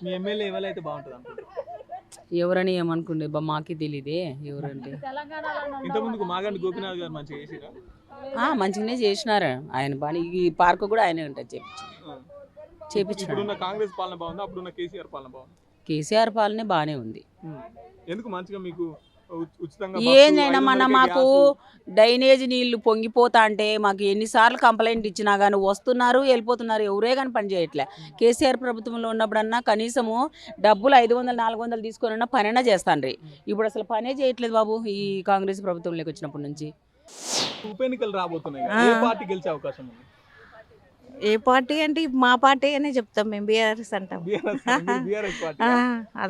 మీ MLA ఎవరైతే బాగుంటుంది అనుకుంటారు? ఎవరని ఏమనుకుండే మాకే తెలియదే ఎవరంటే. ఇంతకుముందుకు మాగంటి గోపీనాథ్ గారు మంచిగా చేసిరా? మంచిగానే చేసినారు ఆయన పని. ఈ పార్క్ కూడా ఆయనే ఉంటుంది చేపించాడు. ఇప్పుడున్న కాంగ్రెస్ పాలన బాగుందా, అప్పుడున్న కేసీఆర్ పాలన బాగుందా? కేసీఆర్ పాలనే బాగానే ఉంది. ఎందుకు మంచిగా మీకు ఉచితంగా ఏందైనా మన మాకు డ్రైనేజ్ నీళ్లు పొంగిపోతా అంటే మాకు ఎన్నిసార్లు కంప్లైంట్ ఇచ్చినా కానీ వస్తున్నారు వెళ్ళిపోతున్నారు, ఎవరే కానీ పని చేయట్లే. కేసీఆర్ ప్రభుత్వంలో ఉన్నప్పుడన్నా కనీసము డబ్బులు 500 400 తీసుకొని పనైనా చేస్తాండ్రి. ఇప్పుడు అసలు పనే చేయట్లేదు బాబు ఈ కాంగ్రెస్ ప్రభుత్వంలోకి వచ్చినప్పటి నుంచి. ఉప ఎన్నికలు రాబోతున్నాయి, ఏ పార్టీ గెలిచే అవకాశం ఉంది? ఏ పార్టీ అంటే మా పార్టీ అనే చెప్తాం మేము, బీఆర్ఎస్ అంటాం. BRS party.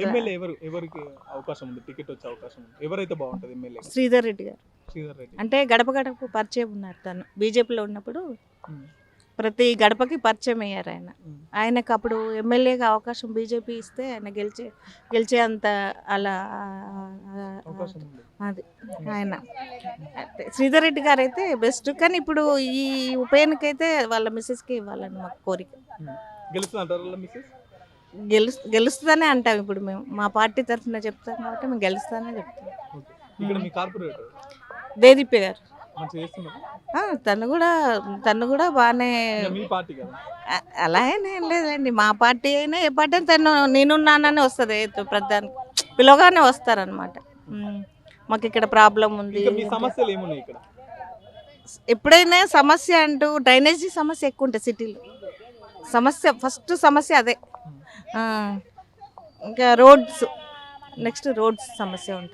ఎమ్మెల్యే ఎవరికి అవకాశం ఉంది, టికెట్ వచ్చే అవకాశం ఉంది? ఎవరైతే బాగుంటుంది ఎమ్మెల్యే? శ్రీధర్ రెడ్డి గారు. శ్రీధర్ రెడ్డి అంటే గడప గడప పరిచయం ఉన్నారు. తను బీజేపీలో ఉన్నప్పుడు ప్రతి గడపకి పరిచయం అయ్యారు ఆయన. ఆయనకు అప్పుడు ఎమ్మెల్యేగా అవకాశం బీజేపీ ఇస్తే ఆయన గెలిచే అంత అలా అది ఆయన. శ్రీధర్ రెడ్డి గారు అయితే బెస్ట్. కానీ ఇప్పుడు ఈ ఉప ఎన్నికైతే వాళ్ళ మిస్సెస్కి ఇవ్వాలని మాకు కోరిక. గెలుస్తుందనే అంటాం ఇప్పుడు మేము, మా పార్టీ తరఫున చెప్తాం కాబట్టి మేము గెలుస్తానే చెప్తాం. దేదీప్య గారు తను కూడా బాగానే. అలా అయినా ఏం లేదండి, మా పార్టీ అయినా ఏ పార్టీ అయినా తను నేనున్నానని వస్తుంది, ప్రధాని పిలవగానే వస్తారనమాట. మాకు ఇక్కడ ప్రాబ్లం ఉంది. ఎప్పుడైనా సమస్య అంటూ డ్రైనేజీ సమస్య ఎక్కువ ఉంటుంది సిటీలో. ఫస్ట్ సమస్య అదే. ఇంకా రోడ్స్, నెక్స్ట్ రోడ్స్ సమస్య ఉంటుంది.